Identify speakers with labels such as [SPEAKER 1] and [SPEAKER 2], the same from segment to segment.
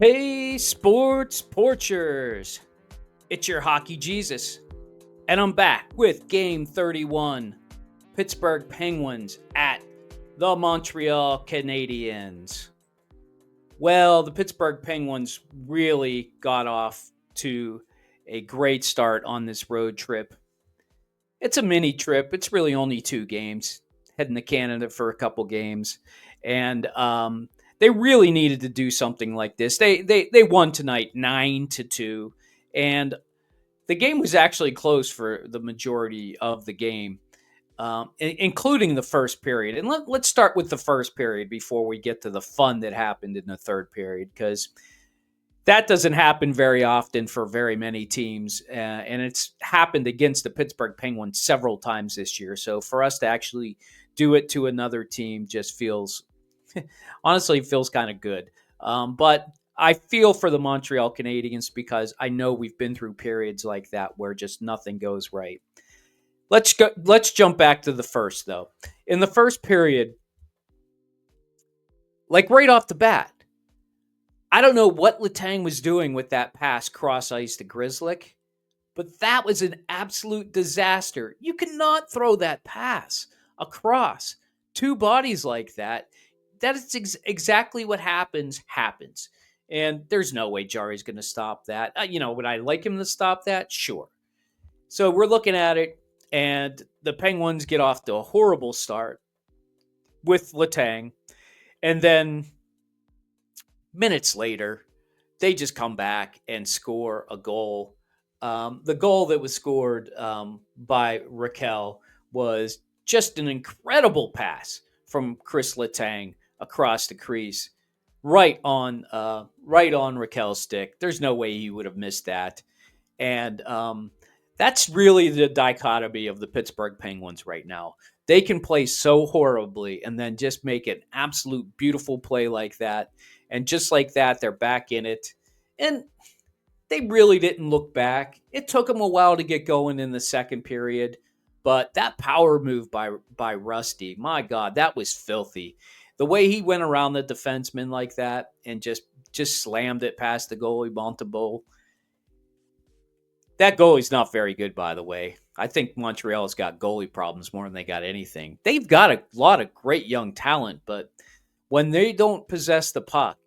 [SPEAKER 1] Hey, sports porchers! It's your hockey Jesus, and I'm back with Game 31. Pittsburgh Penguins at the Montreal Canadiens. Well, the Pittsburgh Penguins really got off to a great start on this road trip. It's a mini trip. It's really only 2 games. Heading to Canada for a couple games, and they really needed to do something like this. They won tonight 9-2, and the game was actually close for the majority of the game, including the first period. And let's start with the first period before we get to the fun that happened in the third period, because that doesn't happen very often for very many teams, and it's happened against the Pittsburgh Penguins several times this year. So for us to actually do it to another team just feels, honestly, feels kind of good. But I feel for the Montreal Canadiens because I know we've been through periods like that where just nothing goes right. Let's go. Let's jump back to the first, though. In the first period, like right off the bat, I don't know what Letang was doing with that pass cross ice to Grzelcyk, but that was an absolute disaster. You cannot throw that pass across two bodies like that. That is exactly what happens. And there's no way Jarry's going to stop that. Would I like him to stop that? Sure. So we're looking at it, and the Penguins get off to a horrible start with Letang. And then minutes later, they just come back and score a goal. The goal that was scored by Raquel was just an incredible pass from Chris Letang across the crease, right on Raquel's stick. There's no way he would have missed that, and that's really the dichotomy of the Pittsburgh Penguins right now. They can play so horribly and then just make an absolute beautiful play like that. And just like that, they're back in it. And they really didn't look back. It took them a while to get going in the second period. But that power move by Rusty, my God, that was filthy. The way he went around the defenseman like that and just slammed it past the goalie, Montebeau. That goalie's not very good, by the way. I think Montreal's got goalie problems more than they got anything. They've got a lot of great young talent, but when they don't possess the puck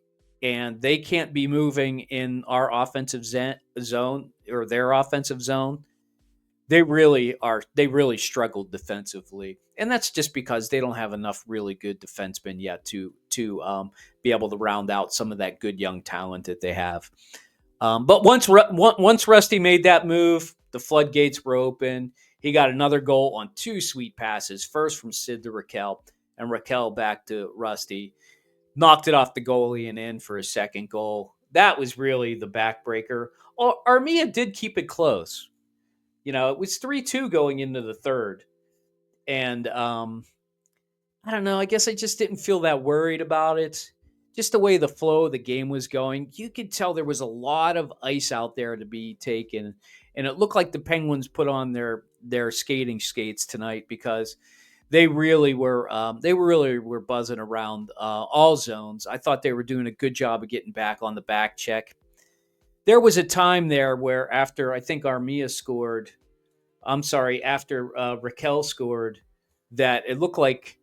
[SPEAKER 1] and they can't be moving in our offensive zone or their offensive zone, they really struggled defensively. And that's just because they don't have enough really good defensemen yet to be able to round out some of that good young talent that they have. But once Rusty made that move, the floodgates were open. He got another goal on 2 sweet passes, first from Sid to Raquel, and Raquel back to Rusty. Knocked it off the goalie and in for a second goal. That was really the backbreaker. Armia did keep it close. It was 3-2 going into the third. And I don't know. I guess I just didn't feel that worried about it. Just the way the flow of the game was going, you could tell there was a lot of ice out there to be taken. And it looked like the Penguins put on their skating skates tonight because they really were buzzing around all zones. I thought they were doing a good job of getting back on the back check. There was a time there where after I think Armia scored, after Raquel scored, that it looked like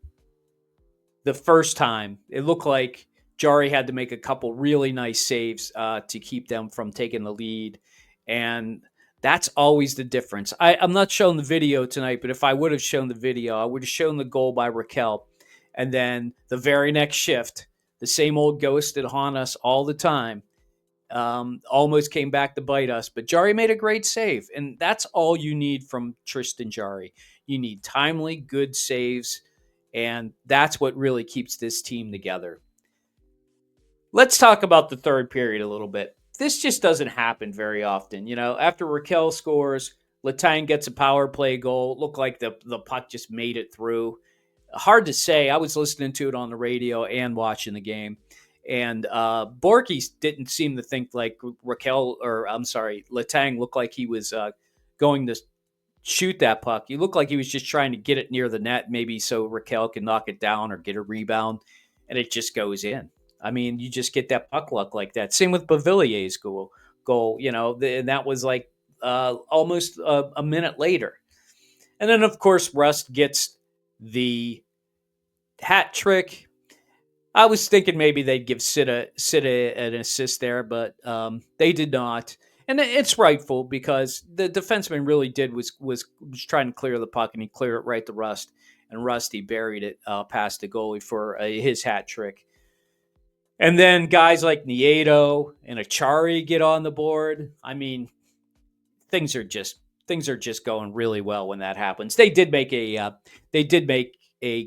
[SPEAKER 1] the first time, it looked like Jarry had to make a couple really nice saves to keep them from taking the lead. And that's always the difference. I'm not showing the video tonight, but if I would have shown the video, I would have shown the goal by Raquel. And then the very next shift, the same old ghost that haunt us all the time, almost came back to bite us. But Jarry made a great save. And that's all you need from Tristan Jarry. You need timely, good saves. And that's what really keeps this team together. Let's talk about the third period a little bit. This just doesn't happen very often. After Raquel scores, Letang gets a power play goal. It looked like the puck just made it through. Hard to say. I was listening to it on the radio and watching the game. And Borky didn't seem to think like Letang looked like he was going to shoot that puck. He looked like he was just trying to get it near the net, maybe so Raquel can knock it down or get a rebound, and it just goes in. I mean, you just get that puck luck like that. Same with Bavillier's goal, and that was like almost a minute later. And then, of course, Rust gets the hat trick. I was thinking maybe they'd give Sid an assist there, but they did not. And it's rightful because the defenseman really was trying to clear the puck, and he cleared it right to Rust. And Rusty buried it past the goalie for his hat trick. And then guys like Nieto and Achari get on the board. I mean, things are just going really well when that happens. They did make a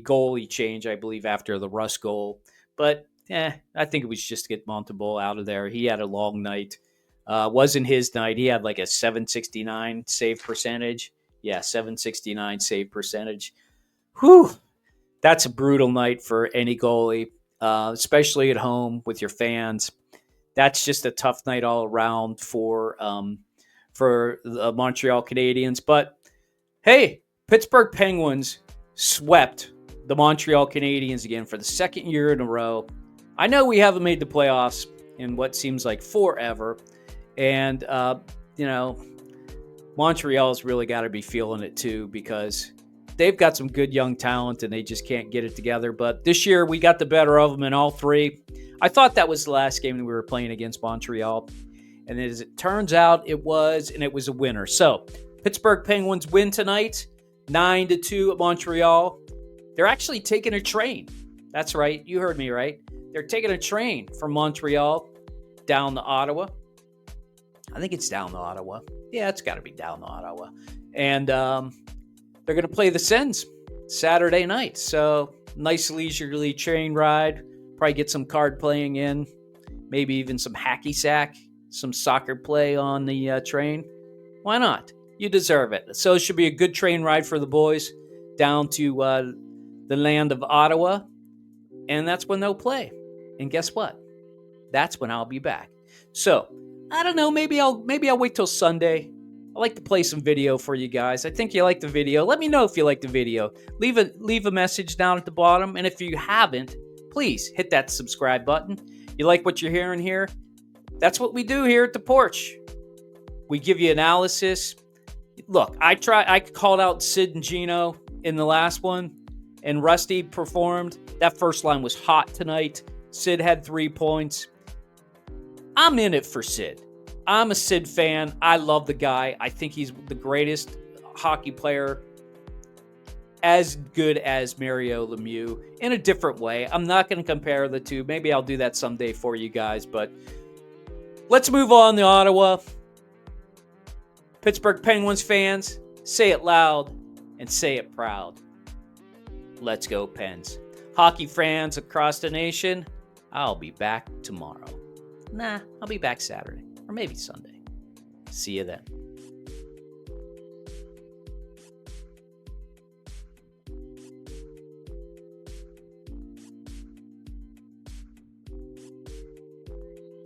[SPEAKER 1] goalie change, I believe, after the Russ goal, but I think it was just to get Montembeault out of there. He had a long night. Wasn't his night. He had like a 769 save percentage. Yeah, 769 save percentage. Whew, that's a brutal night for any goalie, especially at home with your fans. That's just a tough night all around for the Montreal Canadiens. But hey, Pittsburgh Penguins swept the Montreal Canadiens again for the second year in a row. I know we haven't made the playoffs in what seems like forever. And, Montreal's really got to be feeling it too, because they've got some good young talent and they just can't get it together. But this year we got the better of them in all three. I thought that was the last game that we were playing against Montreal. And as it turns out, it was, and it was a winner. So Pittsburgh Penguins win tonight, 9-2 at Montreal. They're actually taking a train. That's right. You heard me right. They're taking a train from Montreal down to Ottawa. I think it's down to Ottawa. Yeah, it's got to be down to Ottawa. And they're going to play the Sens Saturday night. So nice leisurely train ride. Probably get some card playing in. Maybe even some hacky sack. Some soccer play on the train. Why not? You deserve it. So it should be a good train ride for the boys down to the land of Ottawa. And that's when they'll play. And guess what? That's when I'll be back. So I don't know. Maybe I'll wait till Sunday. I like to play some video for you guys. I think you like the video. Let me know if you like the video. Leave a message down at the bottom. And if you haven't, please hit that subscribe button. You like what you're hearing here? That's what we do here at the porch. We give you analysis. Look, I called out Sid and Geno in the last one, and Rusty performed. That first line was hot tonight. Sid had 3 points. I'm in it for Sid. I'm a Sid fan. I love the guy. I think he's the greatest hockey player, as good as Mario Lemieux, in a different way. I'm not going to compare the two. Maybe I'll do that someday for you guys, but let's move on to Ottawa. Pittsburgh Penguins fans, say it loud and say it proud. Let's go, Pens. Hockey fans across the nation, I'll be back tomorrow. I'll be back Saturday or maybe Sunday. See you then.